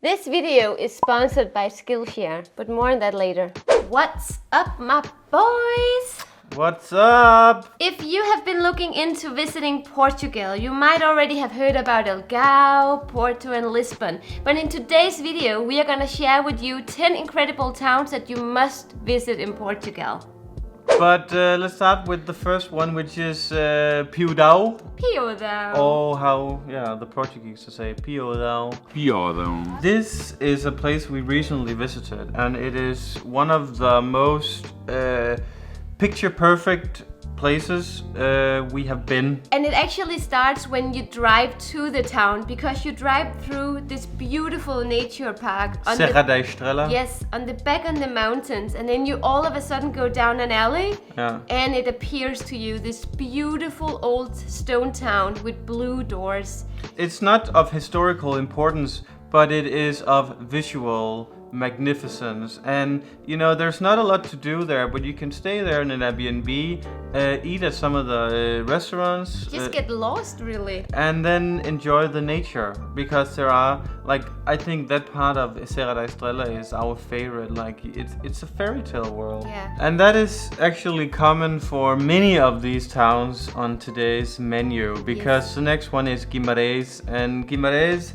This video is sponsored by Skillshare, but more on that later. What's up, my boys? What's up? If you have been looking into visiting Portugal, you might already have heard about Algarve, Porto and Lisbon. But in today's video, we are gonna share with you 10 incredible towns that you must visit in Portugal. But let's start with the first one, which is Piodão. Piodão. Oh, how, the Portuguese to say Piodão. Piodão. This is a place we recently visited, and it is one of the most picture-perfect places we have been. And it actually starts when you drive to the town, because you drive through this beautiful nature park. Serra da Estrela. Yes, on the back on the mountains, and then you all of a sudden go down an alley, and it appears to you this beautiful old stone town with blue doors. It's not of historical importance, but it is of visual magnificence, and there's not a lot to do there, but you can stay there in an Airbnb, eat at some of the restaurants, just get lost really, and then enjoy the nature, because there are, I think that part of Serra da Estrela is our favorite. It's a fairy tale world, and that is actually common for many of these towns on today's menu, because the next one is Guimarães, and Guimarães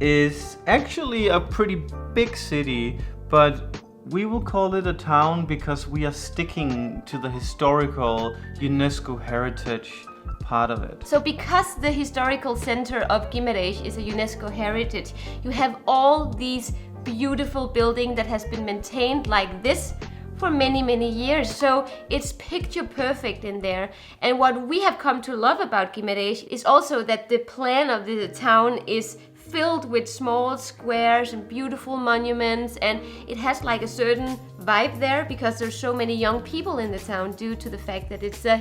is actually a pretty big city, but we will call it a town because we are sticking to the historical UNESCO heritage part of it. So because the historical center of Guimarães is a UNESCO heritage, you have all these beautiful buildings that has been maintained like this for many years, so it's picture perfect in there. And what we have come to love about Guimarães is also that the plan of the town is filled with small squares and beautiful monuments, and it has a certain vibe there because there's so many young people in the town due to the fact that it's a,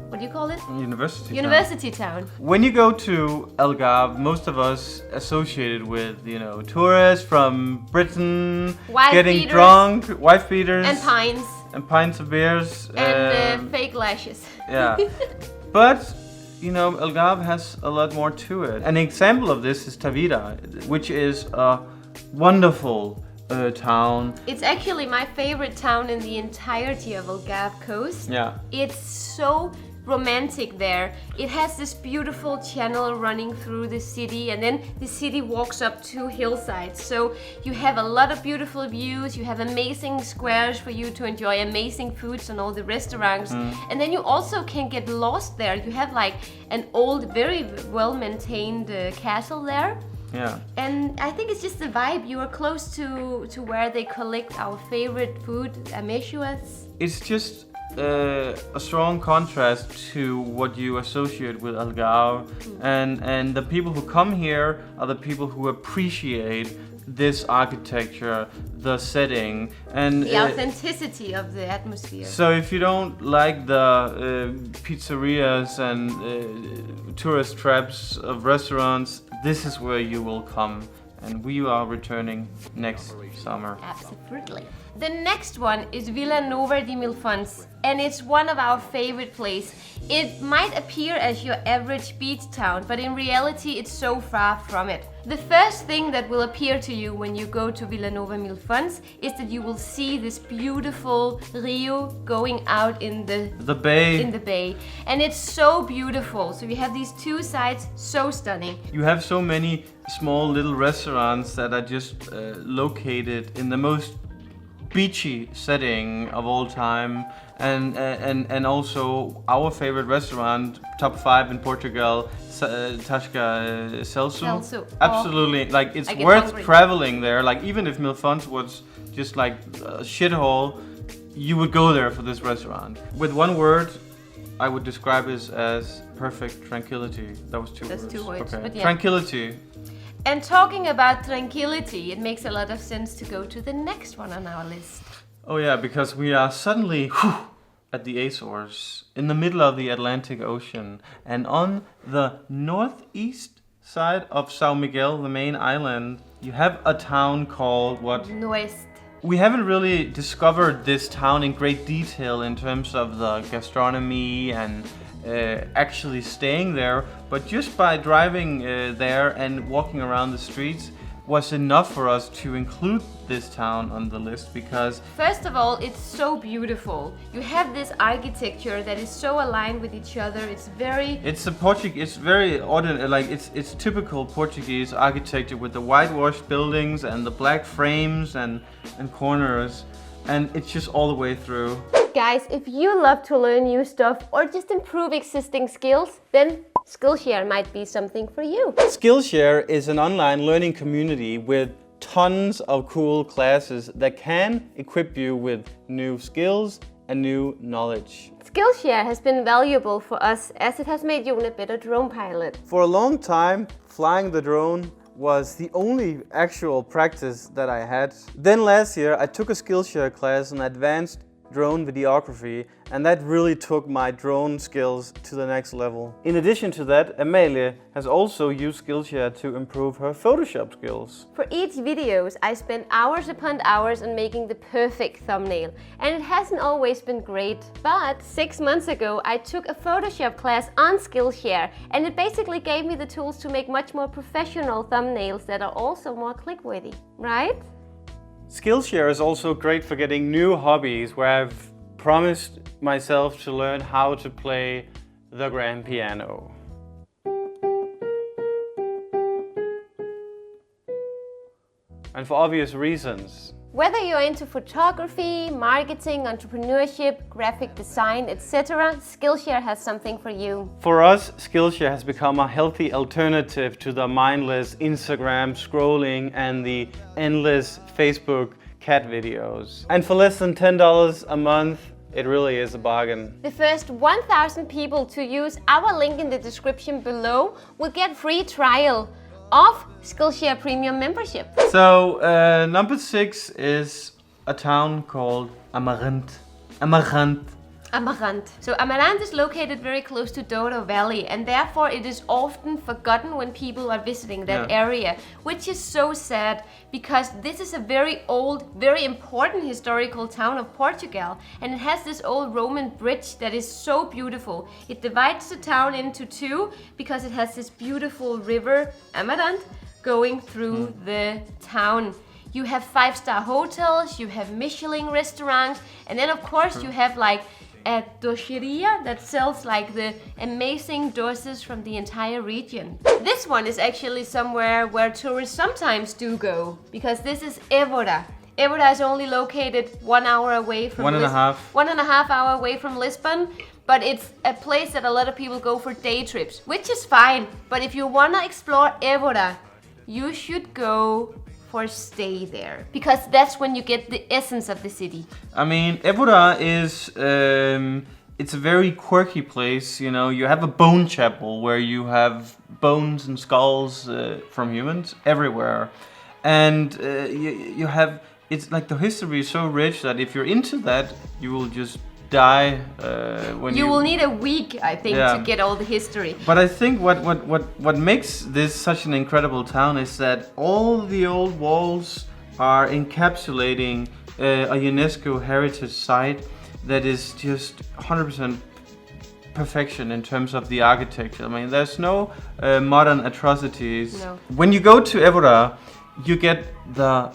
what do you call it? University town. When you go to Algarve, most of us associated with, tourists from Britain, getting drunk, wife beaters, and pints. And pints of beers. And fake lashes. Yeah. But Algarve has a lot more to it. An example of this is Tavira, which is a wonderful town. It's actually my favorite town in the entirety of Algarve coast. Yeah. It's so romantic there. It has this beautiful channel running through the city, and then the city walks up two hillsides. So you have a lot of beautiful views, you have amazing squares for you to enjoy amazing foods and all the restaurants. And then you also can get lost there. You have an old, very well-maintained castle there. Yeah. And I think it's just the vibe. You are close to where they collect our favorite food, amêchoas. It's just a strong contrast to what you associate with Algarve, and the people who come here are the people who appreciate this architecture, the setting, and the authenticity of the atmosphere. So if you don't like the pizzerias and tourist traps of restaurants, this is where you will come. And we are returning next summer. Absolutely. The next one is Vila Nova de Milfontes, and it's one of our favorite places. It might appear as your average beach town, but in reality it's so far from it. The first thing that will appear to you when you go to Vila Nova Milfontes is that you will see this beautiful Rio going out in the bay. In the bay, and it's so beautiful. So you have these two sides, so stunning. You have so many small little restaurants that are just located in the most beachy setting of all time, and also our favorite restaurant, top 5 in Portugal, Tasca Celso. Absolutely, it's worth traveling there. Even if Milfontes was just a shithole, you would go there for this restaurant. With one word, I would describe it as perfect tranquility. That was two words. That's 2 words. Okay. But Tranquility. And talking about tranquility, it makes a lot of sense to go to the next one on our list. Oh yeah, because we are suddenly at the Azores, in the middle of the Atlantic Ocean, and on the northeast side of São Miguel, the main island, you have a town called what? Nordoeste. We haven't really discovered this town in great detail in terms of the gastronomy and actually staying there, but just by driving there and walking around the streets, was enough for us to include this town on the list because first of all, it's so beautiful. You have this architecture that is so aligned with each other. It's very ordinary, like it's typical Portuguese architecture with the whitewashed buildings and the black frames and corners, and it's just all the way through. Guys, if you love to learn new stuff or just improve existing skills, then Skillshare might be something for you. Skillshare is an online learning community with tons of cool classes that can equip you with new skills and new knowledge. Skillshare has been valuable for us as it has made Joen a better drone pilot. For a long time, flying the drone was the only actual practice that I had. Then last year, I took a Skillshare class on advanced drone videography, and that really took my drone skills to the next level. In addition to that, Amalie has also used Skillshare to improve her Photoshop skills. For each videos, I spent hours upon hours on making the perfect thumbnail, and it hasn't always been great. But 6 months ago, I took a Photoshop class on Skillshare, and it basically gave me the tools to make much more professional thumbnails that are also more click-worthy, right? Skillshare is also great for getting new hobbies, where I've promised myself to learn how to play the grand piano. And for obvious reasons. Whether you're into photography, marketing, entrepreneurship, graphic design, etc., Skillshare has something for you. For us, Skillshare has become a healthy alternative to the mindless Instagram scrolling and the endless Facebook cat videos. And for less than $10 a month, it really is a bargain. The first 1,000 people to use our link in the description below will get free trial of Skillshare Premium membership. So number 6 is a town called Amarante. Amarante. So Amarante is located very close to Douro Valley, and therefore it is often forgotten when people are visiting that area, which is so sad because this is a very old, very important historical town of Portugal, and it has this old Roman bridge that is so beautiful. It divides the town into two because it has this beautiful river, Amarante, going through the town. You have 5-star hotels, you have Michelin restaurants, and then of course you have like a doceria that sells like the amazing doses from the entire region. This one is actually somewhere where tourists sometimes do go, because this is Évora. Évora is only located 1 hour away from 1.5 hour away from Lisbon, but it's a place that a lot of people go for day trips, which is fine. But if you wanna explore Évora, you should go for stay there, because that's when you get the essence of the city. I mean, Évora is it's a very quirky place. You know, you have a bone chapel where you have bones and skulls from humans everywhere, and you have, it's like the history is so rich that if you're into that, you will just die when you will need a week, I think, to get all the history. But I think what makes this such an incredible town is that all the old walls are encapsulating a UNESCO heritage site that is just 100% perfection in terms of the architecture. I mean, there's no modern atrocities. No. When you go to Évora, you get the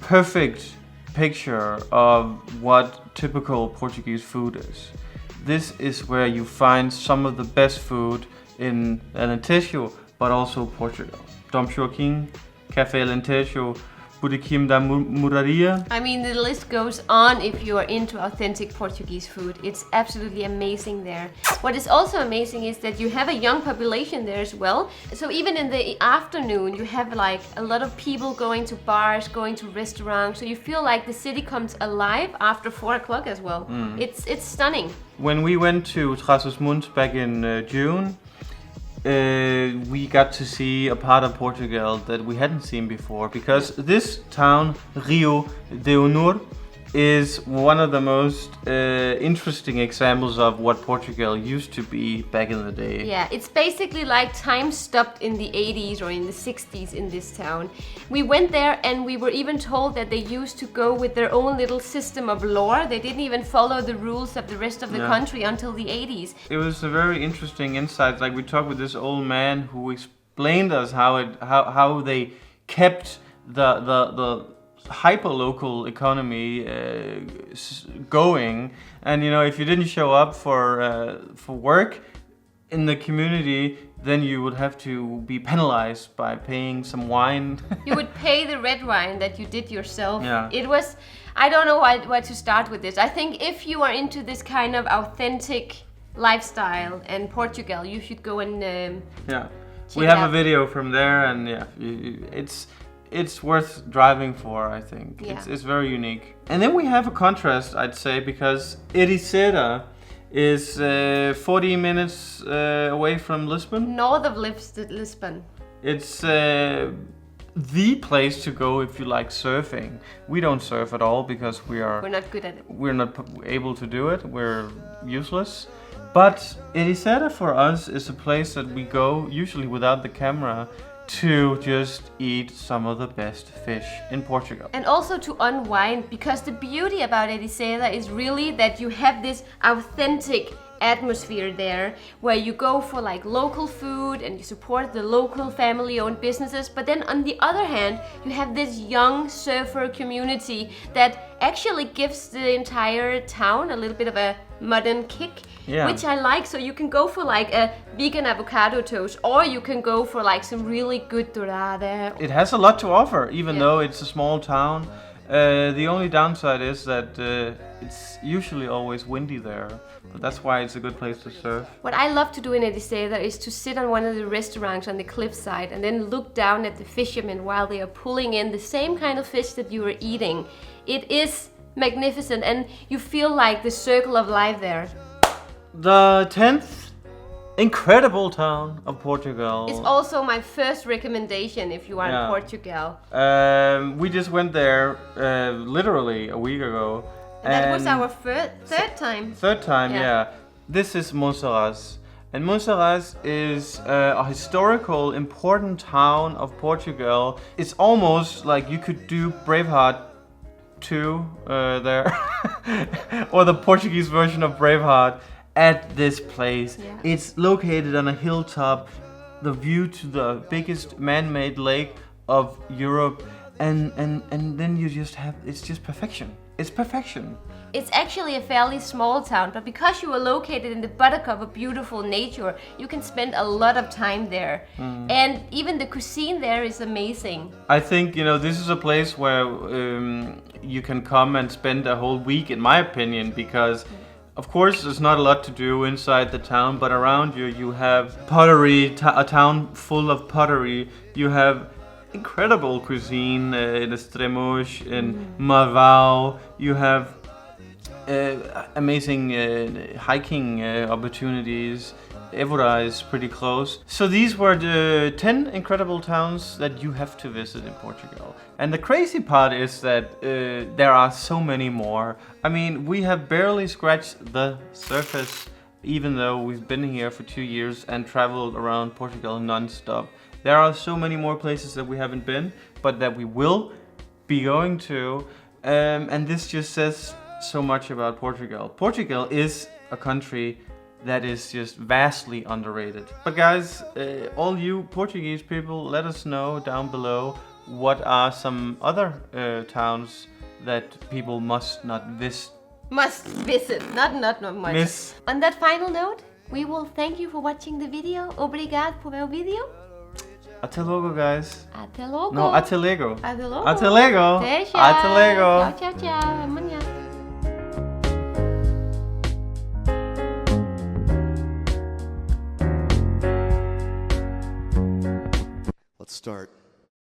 perfect picture of what typical Portuguese food is. This is where you find some of the best food in Alentejo, but also Portugal. Dom Joaquim, Café Alentejo, Botequim da Moraria. I mean, the list goes on if you are into authentic Portuguese food. It's absolutely amazing there. What is also amazing is that you have a young population there as well. So even in the afternoon, you have like a lot of people going to bars, going to restaurants. So you feel like the city comes alive after 4 o'clock as well. It's stunning. When we went to Trás-os-Montes back in June, we got to see a part of Portugal that we hadn't seen before, because this town, Rio de Onor, is one of the most interesting examples of what Portugal used to be back in the day. Yeah, it's basically like time stopped in the 80s or in the 60s in this town. We went there and we were even told that they used to go with their own little system of law. They didn't even follow the rules of the rest of the country until the 80s. It was a very interesting insight. Like, we talked with this old man who explained us how they kept the hyper-local economy going. And if you didn't show up for work in the community, then you would have to be penalized by paying some wine. You would pay the red wine that you did yourself. Yeah. It was, I don't know where to start with this. I think if you are into this kind of authentic lifestyle in Portugal, you should go and we have a video from there, and it's worth driving for, I think. Yeah. It's very unique. And then we have a contrast, I'd say, because Ericeira is 40 minutes away from Lisbon. North of Lisbon. It's the place to go if you like surfing. We don't surf at all because we're not good at it. We're not able to do it. We're useless. But Ericeira for us is a place that we go, usually without the camera, to just eat some of the best fish in Portugal. And also to unwind, because the beauty about Ericeira is really that you have this authentic atmosphere there where you go for like local food and you support the local family-owned businesses, but then on the other hand you have this young surfer community that actually gives the entire town a little bit of a modern kick, which I like. So you can go for like a vegan avocado toast, or you can go for like some really good dorada. It has a lot to offer, even though it's a small town. The only downside is that it's usually always windy there, but that's why it's a good place to surf. What I love to do in Ericeira is to sit on one of the restaurants on the cliffside and then look down at the fishermen while they are pulling in the same kind of fish that you are eating. It is magnificent, and you feel like the circle of life there. The 10th incredible town of Portugal. It's also my first recommendation if you are in Portugal. We just went there literally a week ago. And that was our third time. Third time, yeah. This is Monsaraz. And Monsaraz is a historical, important town of Portugal. It's almost like you could do Braveheart 2 there. Or the Portuguese version of Braveheart at this place. Yeah. It's located on a hilltop, the view to the biggest man-made lake of Europe, and then you just have, it's just perfection. It's perfection. It's actually a fairly small town, but because you are located in the buttercup of beautiful nature, you can spend a lot of time there. And even the cuisine there is amazing. I think, this is a place where you can come and spend a whole week, in my opinion, because of course there's not a lot to do inside the town, but around you have pottery, a town full of pottery. You have incredible cuisine in Estremoz, in Marvão. You have amazing hiking opportunities. Évora is pretty close. So these were the 10 incredible towns that you have to visit in Portugal. And the crazy part is that there are so many more. I mean, we have barely scratched the surface, even though we've been here for 2 years and traveled around Portugal non-stop. There are so many more places that we haven't been, but that we will be going to. And this just says so much about Portugal. Portugal is a country that is just vastly underrated. But guys, all you Portuguese people, let us know down below what are some other towns that people must not visit. Must visit, not much. Miss. On that final note, we will thank you for watching the video. Obrigado por ver o vídeo. Até logo, guys. Até logo. No, até lego. Até logo. Até lego. Até já. Até lego. Tchau, tchau, tchau. Amanhã. Let's start.